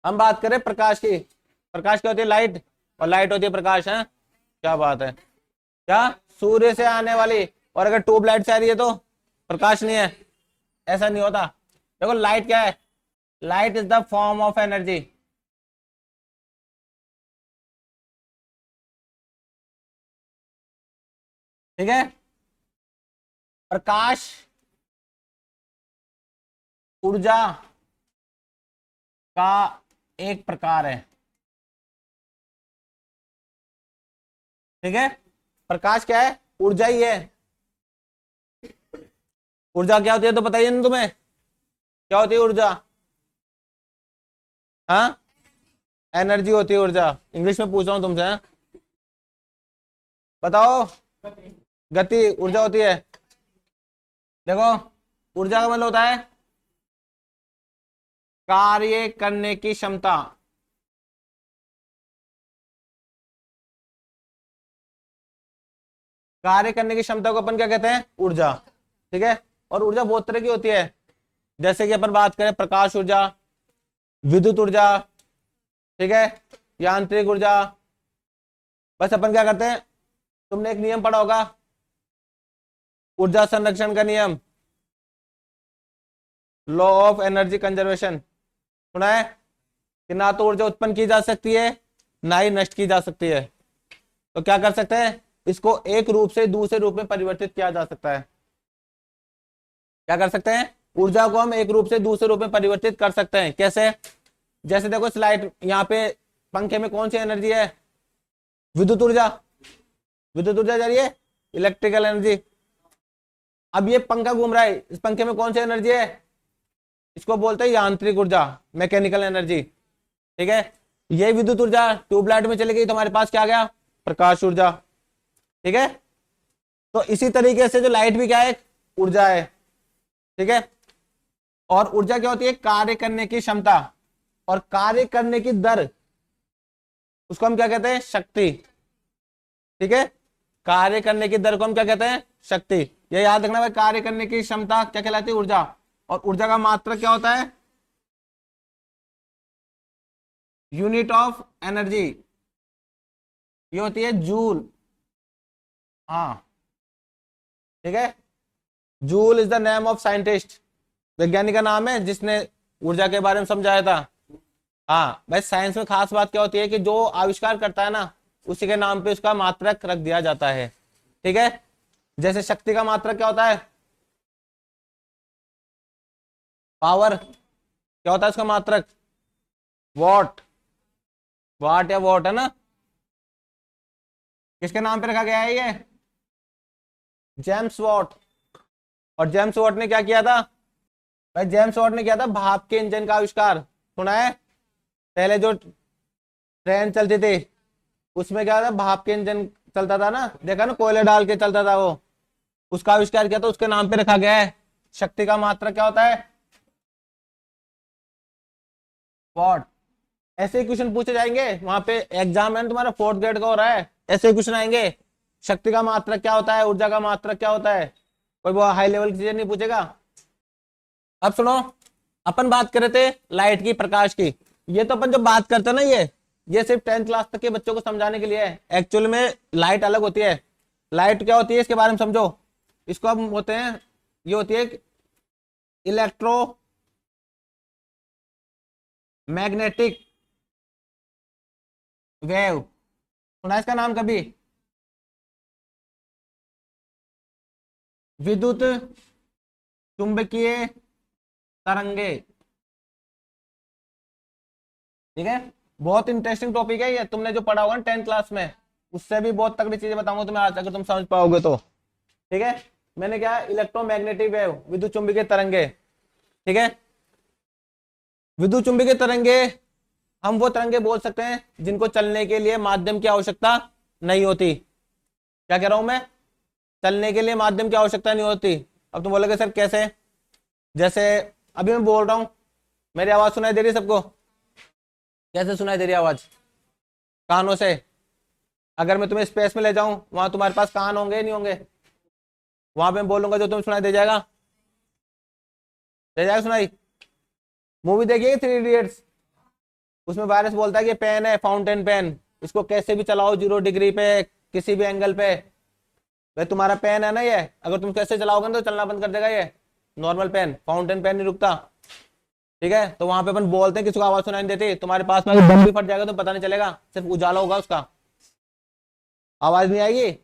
हम बात करें प्रकाश की। प्रकाश क्या होती है? लाइट। और लाइट होती है प्रकाश, है। क्या बात है। क्या? सूर्य से आने वाली। और अगर ट्यूबलाइट से आ रही है तो प्रकाश नहीं है? ऐसा नहीं होता। देखो लाइट क्या है? Light is the form of energy. ठीक है। प्रकाश ऊर्जा का एक प्रकार है। ठीक है। प्रकाश क्या है? ऊर्जा ही है। ऊर्जा क्या होती है तो बताइए ना तुम्हें, क्या होती है ऊर्जा? हाँ, एनर्जी होती है ऊर्जा। इंग्लिश में पूछ रहा हूं तुमसे, हाँ? बताओ। गति ऊर्जा होती है। देखो, ऊर्जा का मतलब होता है कार्य करने की क्षमता। कार्य करने की क्षमता को अपन क्या कहते हैं? ऊर्जा। ठीक है। और ऊर्जा बहुत तरह की होती है। जैसे कि अपन बात करें प्रकाश ऊर्जा, विद्युत ऊर्जा, ठीक है, यांत्रिक ऊर्जा। बस अपन क्या करते हैं, तुमने एक नियम पढ़ा होगा, ऊर्जा संरक्षण का नियम, लॉ ऑफ एनर्जी कंजर्वेशन। सुना है कि ना तो ऊर्जा उत्पन्न की जा सकती है, ना ही नष्ट की जा सकती है। तो क्या कर सकते हैं, इसको एक रूप से दूसरे रूप में परिवर्तित किया जा सकता है। क्या कर सकते हैं? ऊर्जा को हम एक रूप से दूसरे रूप में परिवर्तित कर सकते हैं। कैसे? जैसे देखो स्लाइड यहाँ पे, पंखे में कौन सी एनर्जी है? विद्युत ऊर्जा। विद्युत ऊर्जा जा रही है, इलेक्ट्रिकल एनर्जी। अब ये पंखा घूम रहा है, इस पंखे में कौन सी एनर्जी है? इसको बोलते हैं यांत्रिक ऊर्जा, मैकेनिकल एनर्जी। ठीक है। ये विद्युत ऊर्जा ट्यूबलाइट में चली गई तो हमारे पास क्या आ गया? प्रकाश ऊर्जा। ठीक है। तो इसी तरीके से जो लाइट भी क्या है? ऊर्जा है। ठीक है। और ऊर्जा क्या होती है? कार्य करने की क्षमता। और कार्य करने की दर, उसको हम क्या कहते हैं? शक्ति। ठीक है। कार्य करने की दर को हम क्या कहते हैं? शक्ति। ये याद रखना भाई, कार्य करने की क्षमता क्या कहलाती है? ऊर्जा। और ऊर्जा का मात्रक क्या होता है? यूनिट ऑफ एनर्जी, ये होती है जूल। हाँ, ठीक है। Joule is the name of scientist, वैज्ञानिक का नाम है जिसने ऊर्जा के बारे में समझाया था। हाँ भाई, साइंस में खास बात क्या होती है कि जो आविष्कार करता है ना, उसी के नाम पे उसका मात्रक रख दिया जाता है। ठीक है। जैसे शक्ति का मात्रक क्या होता है? पावर। क्या होता है उसका मात्रक? वॉट। वाट या वॉट, है ना? किसके नाम पे रखा गया है ये? James Watt. और जेम्स वॉट ने क्या किया था? भाई जेम्स वॉट ने किया था भाप के इंजन का आविष्कार। सुना है? पहले जो ट्रेन चलती थी उसमें क्या था? भाप के इंजन चलता था ना, देखा ना, कोयले डाल के चलता था वो। उसका आविष्कार किया था, उसके नाम पे रखा गया है। शक्ति का मात्रक क्या होता है? वॉट। ऐसे क्वेश्चन पूछे जाएंगे वहां पे, एग्जाम है ना तुम्हारा, फोर्थ ग्रेड का हो रहा है, ऐसे क्वेश्चन आएंगे। शक्ति का मात्रक क्या होता है? ऊर्जा का मात्रक क्या होता है? कोई वो हाई लेवल की चीजें नहीं पूछेगा। अब सुनो, अपन बात कर रहे थे लाइट की, प्रकाश की। ये तो अपन जो बात करते हैं ना, ये सिर्फ 10th क्लास तक के बच्चों को समझाने के लिए है। एक्चुअल में लाइट अलग होती है। लाइट क्या होती है इसके बारे में समझो। इसको हम होते हैं, ये होती है इलेक्ट्रो मैग्नेटिक वेव। सुना है इसका नाम कभी? विद्युत चुंबकीय तरंगे। ठीक है। बहुत इंटरेस्टिंग टॉपिक है ये, तुमने जो पढ़ा होगा ना 10th क्लास में, उससे भी बहुत तगड़ी चीजें बताऊंगा तुम्हें आज, अगर तुम समझ पाओगे तो। ठीक है। मैंने क्या, इलेक्ट्रोमैग्नेटिक वेव, विद्युत चुंबकीय तरंगे। ठीक है। विद्युत चुंबकीय तरंगे, हम वो तरंगे बोल सकते हैं जिनको चलने के लिए माध्यम की आवश्यकता नहीं होती। क्या कह रहा हूं मैं? चलने के लिए माध्यम की आवश्यकता नहीं होती। अब तुम बोलोगे सर कैसे? जैसे अभी मैं बोल रहा हूं, मेरी आवाज सुनाई दे रही है सबको? कैसे सुनाई दे रही है आवाज? कानों से। अगर मैं तुम्हें स्पेस में ले जाऊं, वहां तुम्हारे पास कान होंगे नहीं होंगे? वहां पे मैं बोलूंगा जो तुम्हें सुनाई दे जाएगा। दे जाएगा सुनाई? मूवी देखिए 3 इडियट्स। उसमें वायरस बोलता है कि पेन है, फाउंटेन पेन, इसको कैसे भी चलाओ 0 डिग्री पे, किसी भी एंगल पे। भाई तुम्हारा पेन है ना ये, अगर तुम कैसे चलाओगे ना तो चलना बंद कर देगा ये। नॉर्मल पेन, फाउंटेन पेन नहीं रुकता। ठीक है, तो वहां पे अपन बोलते हैं, किसी को आवाज सुनाई नहीं देती। तुम्हारे पास में अगर बम भी फट जाएगा तो पता नहीं चलेगा, सिर्फ उजाला होगा उसका, आवाज नहीं आएगी।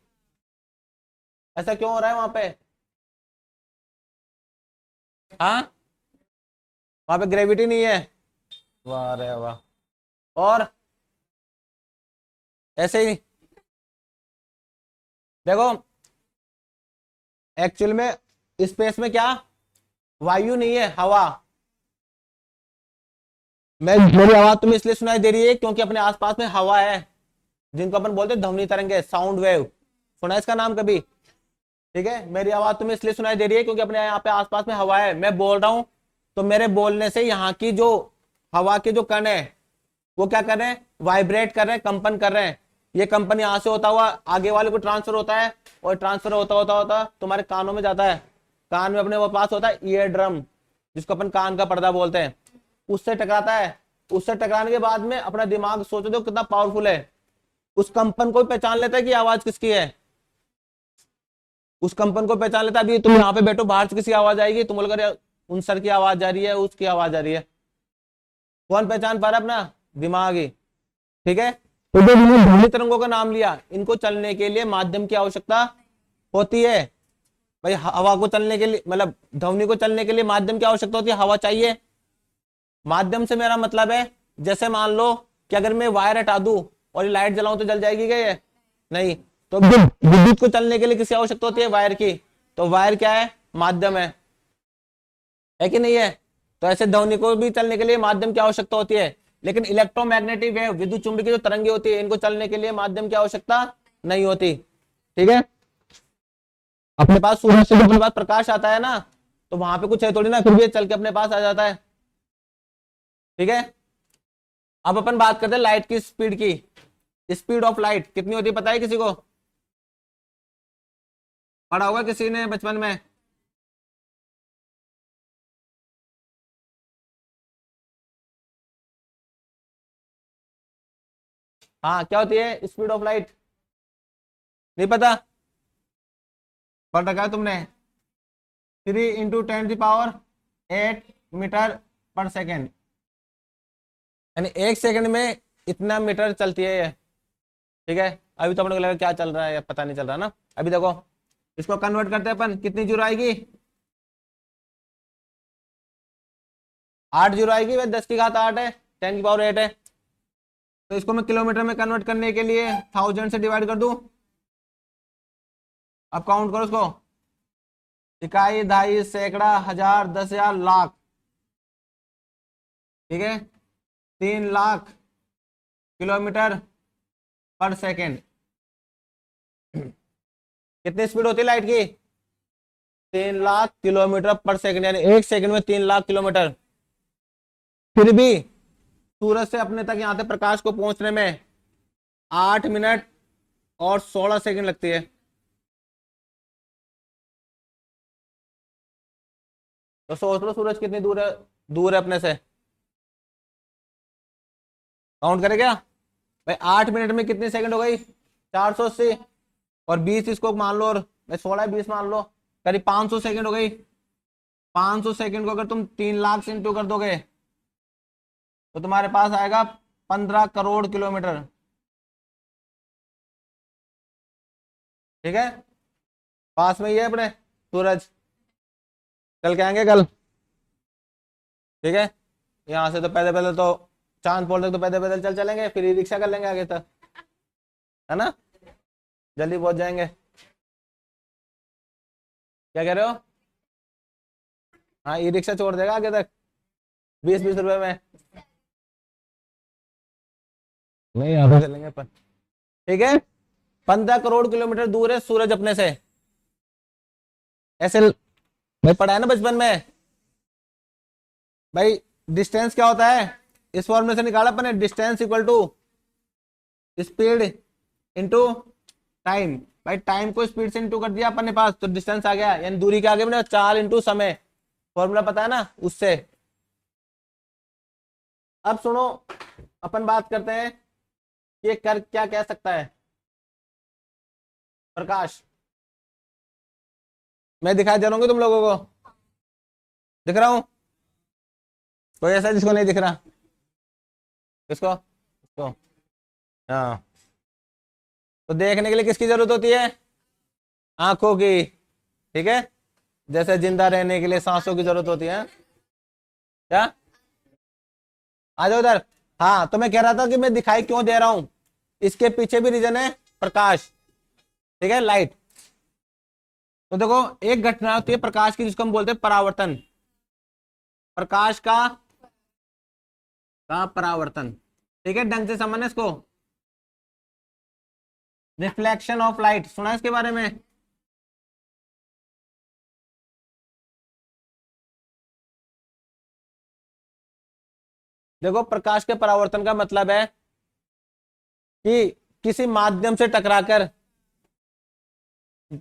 ऐसा क्यों हो रहा है वहां पे? हाँ, वहां पे ग्रेविटी नहीं है। वाह रे वाह। और ऐसे ही देखो, एक्चुअल में स्पेस में क्या, वायु नहीं है, हवा। मेरी आवाज तुम्हें इसलिए सुनाई दे रही है क्योंकि अपने आसपास में हवा है, जिनको अपन बोलते हैं ध्वनि तरंगे, साउंड वेव। सुना है इसका नाम कभी? ठीक है, मेरी आवाज तुम्हें इसलिए सुनाई दे रही है क्योंकि अपने यहाँ पे आसपास में हवा है, मैं बोल रहा हूं तो मेरे बोलने से यहाँ की जो हवा के जो कण है वो क्या कर रहे हैं, वाइब्रेट कर रहे हैं, कंपन कर रहे हैं। ये कंपन यहाँ से होता हुआ आगे वाले को ट्रांसफर होता है, और ट्रांसफर होता होता होता तुम्हारे कानों में जाता है। कान में अपने वो पास होता है ईयर ड्रम, जिसको अपन कान का पर्दा बोलते हैं, उससे टकराता है। उससे टकराने के बाद में अपना दिमाग, सोचो तो कितना पावरफुल है, उस कंपन को पहचान लेता है कि आवाज किसकी है। उस कंपन को पहचान लेता है। अभी तुम यहाँ पे बैठो, बाहर से किसी आवाज आएगी, तुम बोलोगे अरे उन सर की आवाज जा रही है, उसकी आवाज आ रही है। कौन पहचान पा रहा है? अपना दिमाग ही। ठीक है, तो जब मैंने ध्वनि तरंगों का नाम लिया, इनको चलने के लिए माध्यम की आवश्यकता होती है। भाई हवा को चलने के लिए, मतलब ध्वनि को चलने के लिए माध्यम की आवश्यकता होती है, हवा चाहिए। माध्यम से मेरा मतलब है, जैसे मान लो कि अगर मैं वायर हटा दूं और ये लाइट जलाऊं तो जल जाएगी क्या ये? नहीं। तो विद्युत को चलने के लिए किसकी आवश्यकता होती है? वायर की। तो वायर क्या है? माध्यम है कि नहीं है? तो ऐसे ध्वनि को भी चलने के लिए माध्यम की आवश्यकता होती है। लेकिन इलेक्ट्रोमैग्नेटिक वेव, विद्युत चुंबकीय जो तरंगे होती है, इनको चलने के लिए माध्यम की आवश्यकता नहीं होती। ठीक है, अपने पास सूरज से जो अपने पास प्रकाश आता है ना, तो वहां पे कुछ है थोड़ी ना, फिर भी ये चल के अपने पास आ जाता है। ठीक है, अब अपन बात करते हैं लाइट की स्पीड की। स्पीड ऑफ लाइट कितनी होती है पता है किसी को? पढ़ा होगा किसी ने बचपन में। हाँ, क्या होती है स्पीड ऑफ लाइट? नहीं पता? पढ़ रखा है तुमने? 3 × 10⁸मीटर यानी 1 सेकंड में इतना मीटर चलती है ये। ठीक है, अभी तो अपने को लगा क्या चल रहा है या पता नहीं चल रहा ना। अभी देखो, इसको कन्वर्ट करते हैं अपन, कितनी जीरो आएगी? 8 जीरो आएगी भाई, 10 की घात 8 है, 10⁸ है। तो इसको मैं किलोमीटर में कन्वर्ट करने के लिए 1000 से डिवाइड कर दूं। अब काउंट करो उसको, इकाई, दहाई, सैकड़ा, हजार, 10,000, लाख। ठीक है, 3 लाख किलोमीटर पर सेकेंड। कितनी स्पीड होती है लाइट की? 3 लाख किलोमीटर पर सेकेंड, यानी 1 सेकंड में 3 लाख किलोमीटर। फिर भी सूरज से अपने तक यहाँ तक प्रकाश को पहुंचने में 8 मिनट और 16 सेकंड लगती है। तो सोच लो सूरज कितनी दूर है, दूर है अपने से। काउंट करें क्या? भाई 8 मिनट में कितनी सेकंड हो गई? 480। और 20 इसको मान लो, और 16 20 मान लो, करीब 500 सेकंड हो गई। 500 सेकंड को अगर तुम 3 लाख से इंटू कर दोगे तो तुम्हारे पास आएगा 15 करोड़ किलोमीटर। ठीक है, पास में ही है अपने सूरज। चल के आएंगे कल। ठीक है, यहाँ से तो पैदल पैदल तो चांद पोल तक तो पैदल पैदल चल चलेंगे, फिर ई रिक्शा कर लेंगे आगे तक, है ना? जल्दी पहुंच जाएंगे। क्या कह रहे हो? हाँ, ई रिक्शा छोड़ देगा आगे तक, 20 20 रुपए में। नहीं, आगे चलेंगे पर। ठीक है, 15 करोड़ किलोमीटर दूर है सूरज अपने से। ऐसे भाई पढ़ा है ना बचपन में। भाई डिस्टेंस क्या होता है? इस फॉर्मूले से निकाला अपने, distance equal to speed into time. भाई टाइम को स्पीड से इंटू कर दिया अपन ने पास, तो डिस्टेंस आ गया, यानी दूरी के आगे मैंने चाल इंटू समय। फॉर्मूला पता है ना उससे। अब सुनो, अपन बात करते हैं ये कर क्या कह सकता है, प्रकाश। मैं दिखाई दे रहा हूँ तुम लोगों को, दिख रहा हूँ? कोई ऐसा जिसको नहीं दिख रहा? किसको? इसको। हाँ, तो देखने के लिए किसकी जरूरत होती है? आंखों की। ठीक है, जैसे जिंदा रहने के लिए सांसों की जरूरत होती है। क्या? आ जाओ उधर। हाँ, तो मैं कह रहा था कि मैं दिखाई क्यों दे रहा हूं, इसके पीछे भी रीजन है, प्रकाश। ठीक है, लाइट। तो देखो, एक घटना होती है प्रकाश की जिसको हम बोलते हैं परावर्तन। प्रकाश का परावर्तन। ठीक है, ढंग से समझना इसको। रिफ्लेक्शन ऑफ लाइट, सुना है इसके बारे में? देखो, प्रकाश के परावर्तन का मतलब है कि किसी माध्यम से टकराकर,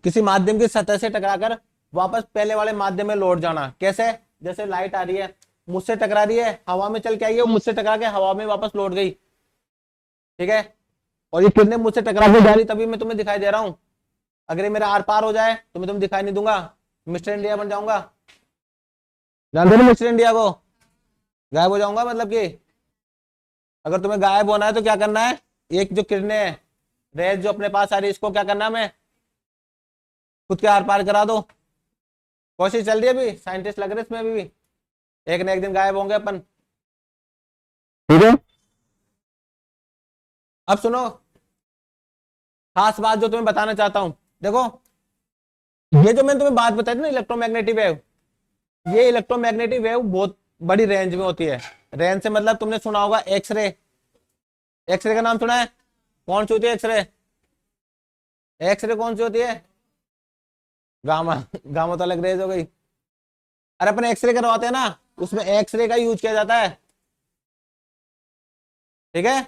किसी माध्यम की सतह से टकराकर वापस पहले वाले माध्यम में लौट जाना। कैसे? जैसे लाइट आ रही है, मुझसे टकरा रही है, हवा में चल के आई है, मुझसे टकरा के हवा में वापस लौट गई। ठीक है, और ये किरणें मुझसे टकरा के जा रही, तभी मैं तुम्हें दिखाई दे रहा हूं। अगर ये मेरा आर पार हो जाए तो मैं तुम्हें दिखाई नहीं दूंगा, मिस्टर इंडिया बन जाऊंगा। जानते हो मिस्टर इंडिया को? गायब हो जाऊंगा, मतलब कि अगर तुम्हें गायब होना है तो क्या करना है, एक जो किरणें है, रेज जो अपने पास आ रही है, इसको क्या करना है, मैं खुद के आर पार करा दो। कोशिश चल रही है, अभी साइंटिस्ट लग रहे इसमें अभी भी। एक न एक दिन गायब होंगे अपन। ठीक है, अब सुनो खास बात जो तुम्हें बताना चाहता हूं। देखो, ये जो मैंने तुम्हें बात बताई थी ना, इलेक्ट्रोमैग्नेटिक वेव, ये इलेक्ट्रोमैग्नेटिक वेव बहुत बड़ी रेंज में होती है। रेंज से मतलब तुमने सुना होगा एक्सरे। एक्सरे का नाम सुना है? कौन सी होती है एक्सरे? एक्सरे कौन सी होती है? गामा। गामा तो अलग रेंज हो गई। अरे अपन एक्सरे करवाते हैं ना, उसमें एक्सरे का यूज किया जाता है। ठीक है,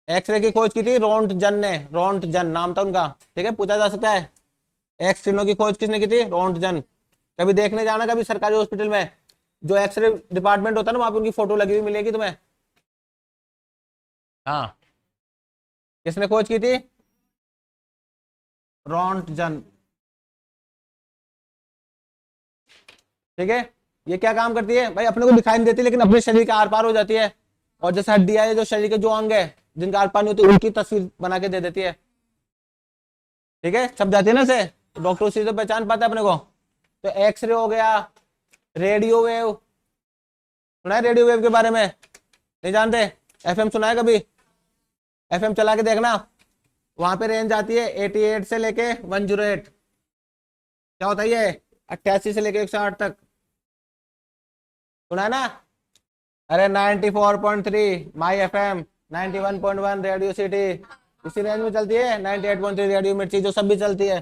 एक्सरे की खोज की थी रोंटजन ने, रोंटजन नाम था उनका। ठीक है, पूछा जा सकता है एक्स किरणों की खोज किसने की थी? रोंटजन। कभी देखने जाना, कभी सरकारी हॉस्पिटल में जो एक्सरे डिपार्टमेंट होता है ना, वहां पे उनकी फोटो लगी हुई मिलेगी तुम्हें। हाँ, किसने खोज की थी? रोंटजन। ठीक है, ये क्या काम करती है भाई? अपने को दिखाई नहीं देती, लेकिन अपने शरीर के आर पार हो जाती है। और जैसे हड्डियां है, जो शरीर के जो अंग है जिनका आर पार नहीं होती, उनकी तस्वीर बना के दे देती है। ठीक है, छप जाती है ना से, तो डॉक्टर उसी से पहचान पाता है अपने को। तो एक्सरे हो गया, रेडियो वेव। सुना है रेडियो वेव के बारे में? नहीं जानते? एफएम सुना है कभी? एफएम चला के देखना, वहां पे रेंज आती है 88 से लेके 108। क्या होता है ये? 88 से लेके 108 तक। सुना है ना? अरे 94.3 माई एफएम, 91.1 रेडियो सिटी, इसी रेंज में चलती है। 98.3 रेडियो मिर्ची, जो सब भी चलती है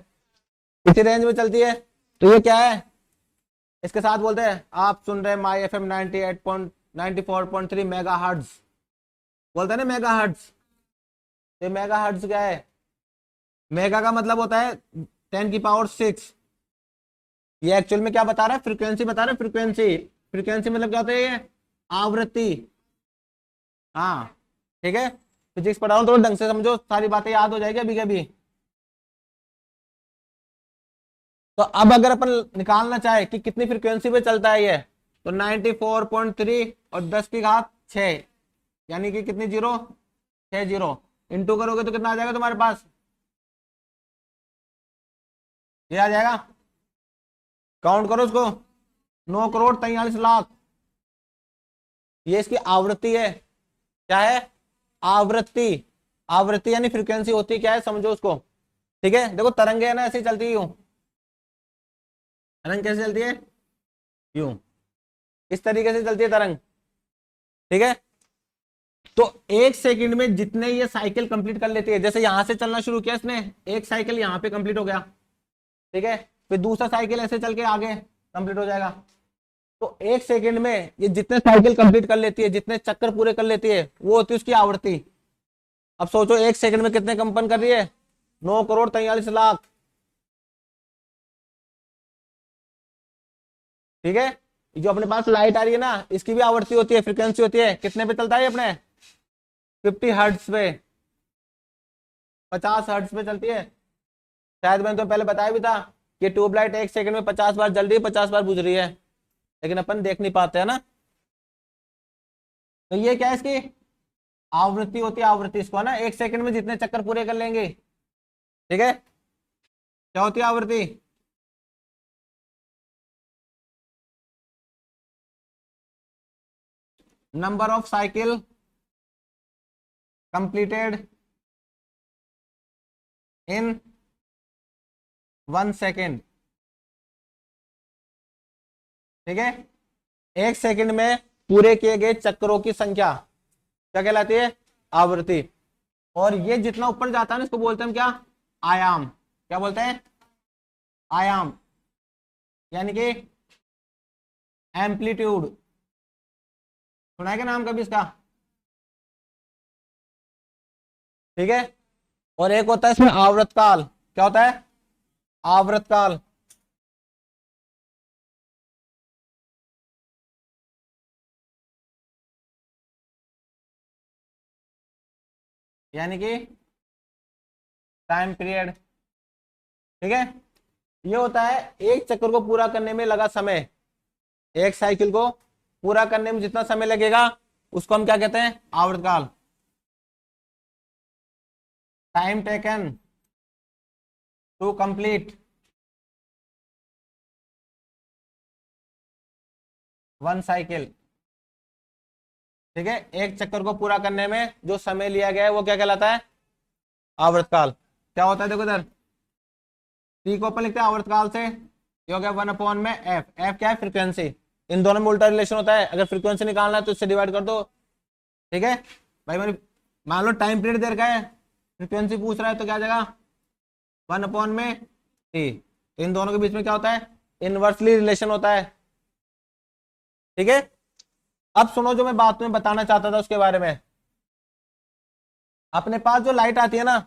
इसी रेंज में चलती है। तो ये क्या है, इसके साथ बोलते हैं, आप सुन रहे हैं माई एफएम 94.3 मेगा हर्ट्ज। बोलते हैं ना मेगा हर्ट्ज। ये मेगा हर्ट्ज क्या है? मेगा का मतलब होता है 10 की पावर 6। ये एक्चुअल में क्या बता रहा है? फ्रीक्वेंसी बता रहा है, फ्रीक्वेंसी। फ्रीक्वेंसी मतलब क्या होता है? ये आवृत्ति। हाँ, ठीक है, फिजिक्स पढ़ा रहा हूँ, थोड़ा ढंग से समझो, सारी बातें याद हो जाएगी अभी के अभी। तो अब अगर अपन निकालना चाहे कि कितनी फ्रीक्वेंसी पे चलता है ये, तो 94.3 और 10 की घात 6, यानी कि कितनी जीरो? 6 जीरो। इंटू करोगे तो कितना आ जाएगा तुम्हारे पास? ये आ जाएगा, काउंट करो उसको, 9 करोड़ 43 लाख। ये इसकी आवृत्ति है। क्या है? आवृत्ति। आवृत्ति यानी फ्रीक्वेंसी होती क्या है, समझो उसको। ठीक है, देखो तरंगे है ना, ऐसे ही चलती यूं। तरंग कैसे चलती है? यूं, इस तरीके से चलती है तरंग। ठीक है, तो 1 सेकंड में जितने ये साइकिल कंप्लीट कर लेती है, जैसे यहां से चलना शुरू किया इसने, एक साइकिल यहां पे कंप्लीट हो गया। ठीक है, फिर दूसरा साइकिल ऐसे चल के आगे कंप्लीट हो जाएगा। तो 1 सेकंड में ये जितने साइकिल कंप्लीट कर लेती है, जितने चक्कर पूरे कर लेती है, वो होती है उसकी आवृत्ति। अब सोचो 1 सेकंड में कितने कंपन कर रही है? 9 करोड़ 43 लाख। ठीक है, जो अपने पास लाइट आ रही है ना, इसकी भी आवृत्ति होती है, फ्रीक्वेंसी होती है। कितने पे चलता है अपने? 50 हर्ट्ज पे, 50 हर्ट्ज पे चलती है। शायद मैंने तो पहले बताया भी था कि ट्यूबलाइट 1 सेकंड में 50 बार जल रही है, 50 बार बुझ रही है, लेकिन अपन देख नहीं पाते है ना। तो ये क्या है, इसकी आवृत्ति होती है, आवृत्ति इसको है ना, 1 सेकंड में जितने चक्कर पूरे कर लेंगे। ठीक है, क्या होती है आवृत्ति? Number of cycle completed in 1 second. ठीक है, 1 सेकंड में पूरे किए गए चक्रों की संख्या क्या कहलाती है? आवृत्ति। और ये जितना ऊपर जाता है ना, इसको बोलते हैं क्या? आयाम। क्या बोलते हैं? आयाम, यानी कि एम्पलीट्यूड। सुना है क्या नाम कभी इसका? ठीक है, और एक होता है इसमें आवर्तकाल। क्या होता है? आवर्तकाल। यानी कि टाइम पीरियड। ठीक है, ये होता है एक चक्कर को पूरा करने में लगा समय, एक साइकिल को पूरा करने में जितना समय लगेगा उसको हम क्या कहते हैं? आवर्तकाल। Time taken to complete 1 cycle. ठीक है, एक चक्कर को पूरा करने में जो समय लिया गया है वो क्या कहलाता है? आवर्तकाल। क्या होता है देखो इधर, टी को अपन लिखते हैं आवर्तकाल से, ये हो गया 1 में एफ। एफ क्या है? फ्रीक्वेंसी। इन दोनों में उल्टा रिलेशन होता है, अगर फ्रीक्वेंसी निकालना है तो इससे डिवाइड कर दो। ठीक है भाई, मैंने मान लो टाइम पीरियड दे रखा है, फ्रीक्वेंसी पूछ रहा है, तो क्या आ जाएगा? 1 में टी। तो इन दोनों के बीच में क्या होता है? इनवर्सली रिलेशन होता है। ठीक है, अब सुनो जो मैं बात में बताना चाहता था उसके बारे में। अपने पास जो लाइट आती है ना,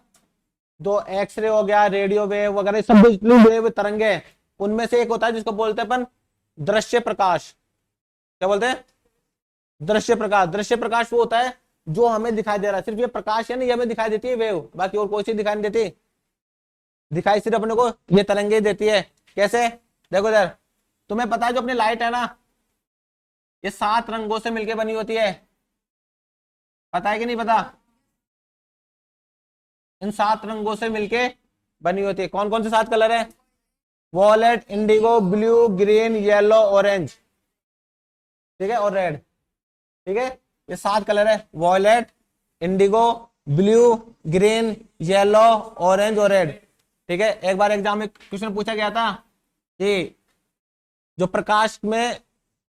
जो एक्सरे हो गया, रेडियो वेव वगैरह, सब जितनी वेव तरंगे, उनमें से एक होता है जिसको बोलते हैं अपन दृश्य प्रकाश। क्या बोलते हैं? दृश्य प्रकाश। दृश्य प्रकाश वो होता है जो हमें दिखाई दे रहा है, सिर्फ ये प्रकाश है ना, ये हमें दिखाई देती है वेव, बाकी और कोई चीज दिखाई नहीं देती। दिखाई सिर्फ अपने को ये तरंगे देती है। कैसे? देखो इधर, तुम्हें पता है जो अपनी लाइट है ना, ये 7 रंगों से मिलकर बनी होती है। पता है कि नहीं पता? इन 7 रंगों से मिलके बनी होती है। कौन कौन से 7 कलर है? Violet, indigo, blue, green, yellow, orange. ठीक है, और रेड। ठीक है, ये 7 कलर है, violet, indigo, blue, green, yellow, orange और रेड। ठीक है, एक बार एग्जाम में क्वेश्चन पूछा गया था कि जो प्रकाश में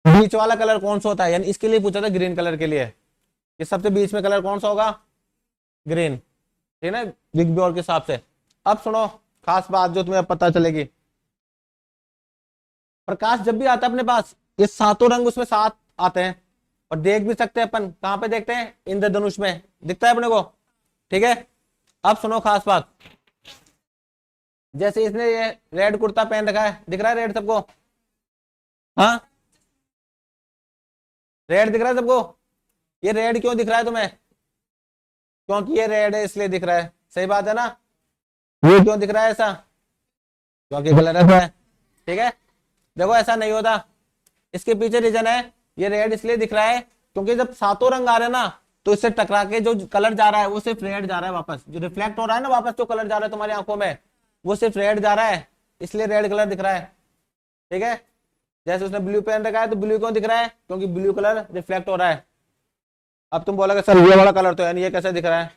बीच वाला कलर कौन सा होता है, यानी इसके लिए पूछा था, ग्रीन कलर के लिए, कि सबसे बीच में कलर कौन सा होगा? ग्रीन। ठीक है ना, बिग बॉल के हिसाब से। अब सुनो खास बात जो तुम्हें पता चलेगी। प्रकाश जब भी आता है अपने पास, ये 7 रंग उसमें 7 आते हैं, और देख भी सकते हैं अपन। कहां पे देखते हैं? इंद्रधनुष में दिखता है अपने को। ठीक है, अब सुनो खास बात। जैसे इसने ये रेड कुर्ता पहन रखा है, दिख रहा है रेड सबको? हाँ, रेड दिख रहा है सबको। ये रेड क्यों दिख रहा है तुम्हें? क्योंकि ये रेड है इसलिए दिख रहा है, सही बात है ना? ये क्यों दिख रहा है ऐसा? क्योंकि कलर ऐसा है। ठीक है, देखो ऐसा नहीं होता, इसके पीछे रीजन है। ये रेड इसलिए दिख रहा है क्योंकि जब 7 रंग आ रहे हैं ना, तो इससे टकरा के जो कलर जा रहा है वो सिर्फ रेड जा रहा है वापस, जो रिफ्लेक्ट हो रहा है ना वापस, जो कलर जा रहा है तुम्हारी आंखों में, वो सिर्फ रेड जा रहा है, इसलिए रेड कलर दिख रहा है। ठीक है, जैसे उसने ब्लू पहन रखा है, तो ब्लू क्यों दिख रहा है? क्योंकि ब्लू कलर रिफ्लेक्ट हो रहा है। अब तुम बोलोगे सर ये वाला कलर तो यानी ये कैसे दिख रहा है?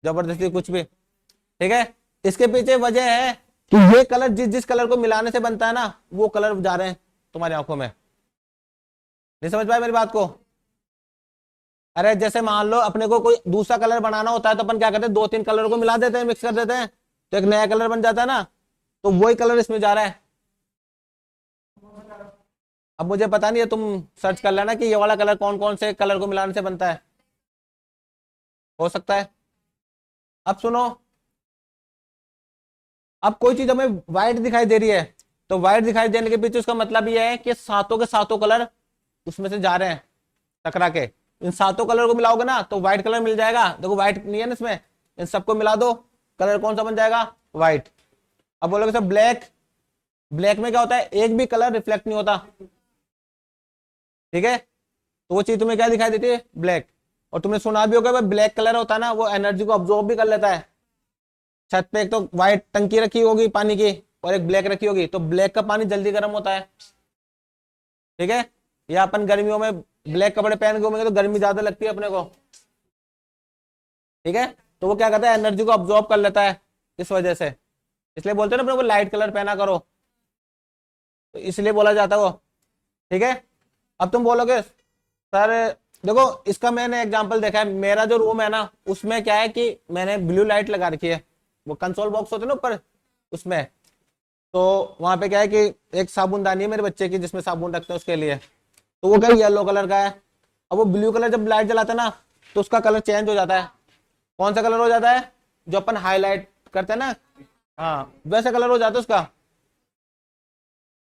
जबरदस्ती कुछ भी। ठीक है, इसके पीछे वजह है कि ये कलर जिस जिस कलर को मिलाने से बनता है ना, वो कलर जा रहे हैं तुम्हारी आंखों में। नहीं समझ पाए मेरी बात को? अरे जैसे मान लो अपने को कोई दूसरा कलर बनाना होता है, तो अपन क्या करते हैं? 2-3 कलर को मिला देते हैं, मिक्स कर देते हैं, तो एक नया कलर बन जाता है ना। तो वही कलर इसमें जा रहा है। अब मुझे पता नहीं है, तुम सर्च कर लेना कि ये वाला कलर कौन कौन से कलर को मिलाने से बनता है, हो सकता है। अब सुनो, अब कोई चीज हमें व्हाइट दिखाई दे रही है, तो व्हाइट दिखाई देने के पीछे उसका मतलब यह है कि 7 के 7 कलर उसमें से जा रहे हैं टकरा के, इन सातों कलर को मिलाओगे ना तो व्हाइट कलर मिल जाएगा। देखो व्हाइट नहीं है ना इसमें, इन सबको मिला दो, कलर कौन सा बन जाएगा, व्हाइट। अब बोलोगे सर ब्लैक, ब्लैक में क्या होता है, एक भी कलर रिफ्लेक्ट नहीं होता, ठीक है, तो वो चीज तुम्हें क्या दिखाई देती है, ब्लैक। और तुमने सुना भी होगा भाई ब्लैक कलर होता है ना वो एनर्जी को अब्जॉर्ब भी कर लेता है। छत पे एक तो व्हाइट टंकी रखी होगी पानी की और एक ब्लैक रखी होगी, तो ब्लैक का पानी जल्दी गर्म होता है, ठीक है। या अपन गर्मियों में ब्लैक कपड़े पहन के घूमेंगे तो गर्मी ज्यादा लगती है अपने को, ठीक है। तो वो क्या करता है, एनर्जी को अब्जॉर्ब कर लेता है इस वजह से, इसलिए बोलते हैं ना अपने को लाइट कलर पहना करो, तो इसलिए बोला जाता है वो, ठीक है। अब तुम बोलोगे सर देखो इसका मैंने एग्जांपल देखा है, मेरा जो रूम है ना उसमें क्या है कि मैंने ब्लू लाइट लगा रखी है, वो कंसोल बॉक्स होते हैं ना ऊपर उसमें, तो वहां पे क्या है कि एक साबुनदानी है मेरे बच्चे की जिसमें साबुन रखते हैं उसके लिए, तो वो क्या येलो कलर का है। अब वो ब्लू कलर जब लाइट जलाते हैं ना तो उसका कलर चेंज हो जाता है। कौन सा कलर हो जाता है, जो अपन हाईलाइट करते हैं ना, हाँ वैसा कलर हो जाता है उसका,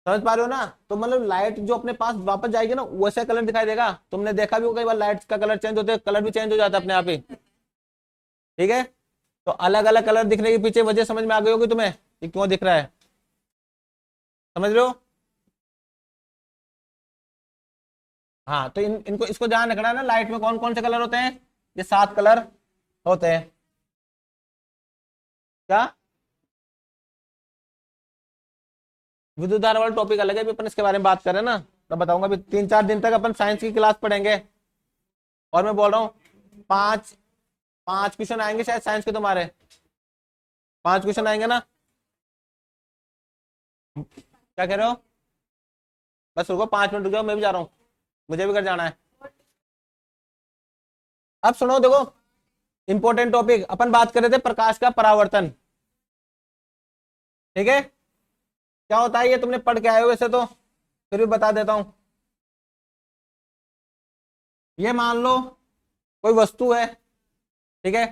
समझ पा रहे हो ना। तो मतलब लाइट जो अपने पास वापस जाएगी ना वैसा कलर दिखाई देगा। तुमने देखा भी होगा कई बार लाइट का कलर चेंज होते हैं, कलर भी चेंज हो जाता है अपने आप ही, ठीक है। तो अलग अलग कलर दिखने के पीछे वजह समझ में आ गई होगी तुम्हें कि क्यों दिख रहा है, समझ रहे हो। हाँ तो इनको इसको ध्यान रखना है ना, लाइट में कौन कौन से कलर होते हैं, ये 7 कलर होते हैं। क्या विद्युत धारा वाला टॉपिक अलग है, अभी अपन इसके बारे में बात करें ना तो बताऊंगा। अभी 3-4 दिन तक अपन साइंस की क्लास पढ़ेंगे, और मैं बोल रहा हूँ 5 क्वेश्चन आएंगे शायद साइंस के तुम्हारे, 5 क्वेश्चन आएंगे ना, क्या कह रहे हो। बस रुको 5 मिनट रुक जाओ, मैं भी जा रहा हूँ, मुझे भी घर जाना है। अब सुनो देखो, इंपॉर्टेंट टॉपिक अपन बात कर रहे थे प्रकाश का परावर्तन, ठीक है। क्या होता है ये तुमने पढ़ के आए हो वैसे तो, फिर भी बता देता हूं। ये मान लो कोई वस्तु है, ठीक है,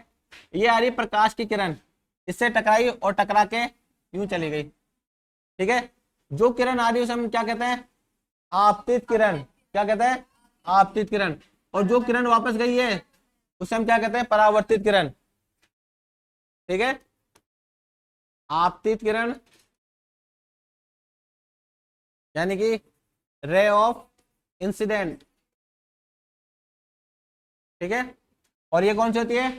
ये आ रही प्रकाश की किरण, इससे टकराई और टकरा के यूं चली गई, ठीक है। जो किरण आ रही है उसे हम क्या कहते हैं, आपतित किरण, क्या कहते हैं, आपतित किरण। और जो किरण वापस गई है उसे हम क्या कहते हैं, परावर्तित किरण, ठीक है। आपतित किरण यानी कि रे ऑफ इंसिडेंट, ठीक है। और ये कौन सी होती है,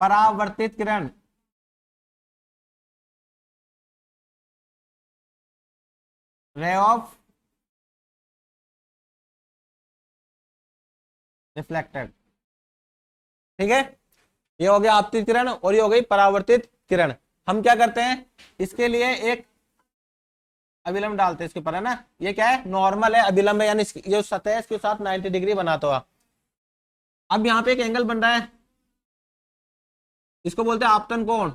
परावर्तित किरण, रे ऑफ रिफ्लेक्टेड, ठीक है। ये हो गया आपतित किरण और ये हो गई परावर्तित किरण। हम क्या करते हैं, इसके लिए एक अभिलंब डालते हैं इसके ऊपर, है ना। ये क्या है, नॉर्मल है, अभिलंब है, यानी ये जो सतह है इसके साथ 90 डिग्री बनाता हुआ। अब यहाँ पे एक एंगल बन रहा है, इसको बोलते हैं आपतन कोण,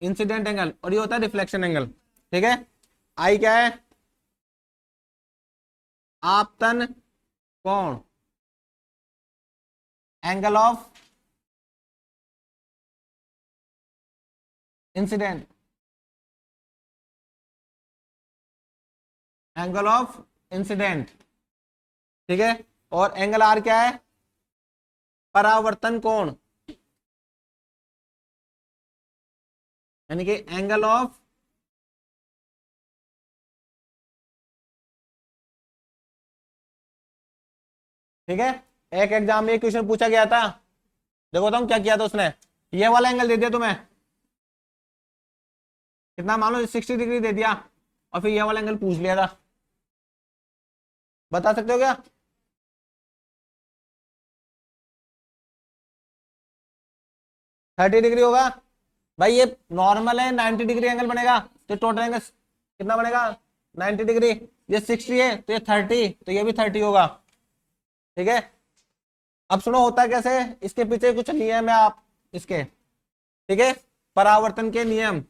इंसिडेंट एंगल, और ये होता है रिफ्लेक्शन एंगल, ठीक है। आई क्या है, आपतन कोण, angle of incident, angle of incident, ठीक है। और एंगल आर क्या है, परावर्तन कोण, यानी कि एंगल ऑफ ठीक है। एक एग्जाम में एक क्वेश्चन पूछा गया था, देखो तो क्या किया था उसने, ये वाला एंगल दे दिया तुम्हें, कितना मान लो 60 डिग्री दे दिया, और फिर ये वाला एंगल पूछ लिया था, बता सकते हो क्या, 30 डिग्री होगा भाई, ये नॉर्मल है 90 डिग्री एंगल बनेगा, तो टोटल एंगल कितना बनेगा 90 डिग्री। ये 60 है तो ये 30, तो ये भी 30 होगा, ठीक है। अब सुनो होता कैसे, इसके पीछे कुछ नियम है आप इसके, ठीक है। परावर्तन के नियम,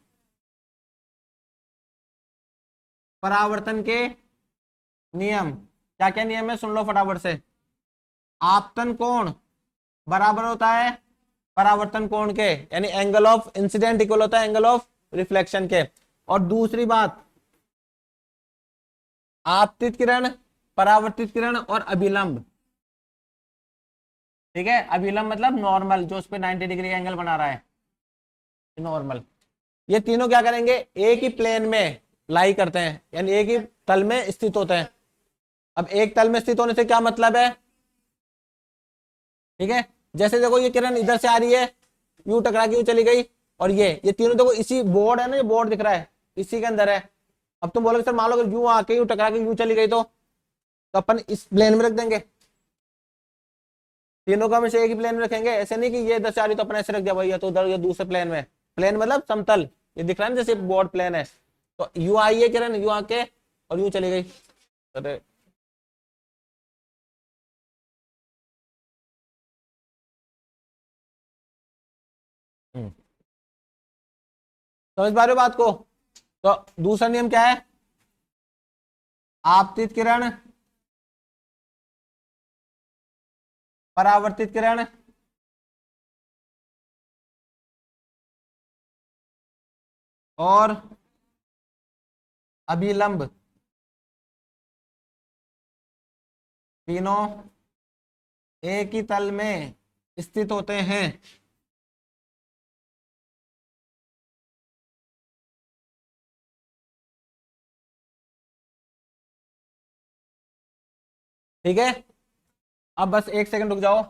परावर्तन के नियम, क्या क्या नियम है सुन लो फटाफट से। आपतन कोण बराबर होता है परावर्तन कोण के, यानी एंगल ऑफ इंसिडेंट इक्वल होता है एंगल ऑफ रिफ्लेक्शन के। और दूसरी बात, आपतित किरण, परावर्तित किरण और अभिलंब, ठीक है, अभिलंब मतलब नॉर्मल, जो उस पे 90 डिग्री का एंगल बना रहा है, नॉर्मल। ये तीनों क्या करेंगे, एक ही प्लेन में लाई करते हैं, यानी एक ही तल में स्थित होते हैं। अब एक तल में स्थित होने से क्या मतलब है, ठीक है, जैसे देखो ये किरण इधर से आ रही है, यू टकरा के यू चली गई, और ये तीनों देखो इसी बोर्ड है ना, ये बोर्ड दिख रहा है, इसी के अंदर है। अब तुम बोलोगे सर मान लो अगर यू आके यू टकरा के यू चली गई तो अपन इस प्लेन में रख देंगे, तीनों को हमेशा एक ही प्लेन में रखेंगे, ऐसे नहीं कि ये इधर से आ रही तो अपन ऐसे रख दिया भाई, या तो उधर या दूसरे प्लेन में। प्लेन मतलब समतल, ये दिख रहा है ना जैसे बोर्ड प्लेन है, तो यू आई है किरण, यू आके और यू चली गई। अरे समझ पा रहे हो बात को। तो दूसरा नियम क्या है, आपतित किरण परावर्तित किरण और अभिलंब, तीनों एक ही तल में स्थित होते हैं। ठीक है, अब बस एक सेकंड रुक जाओ।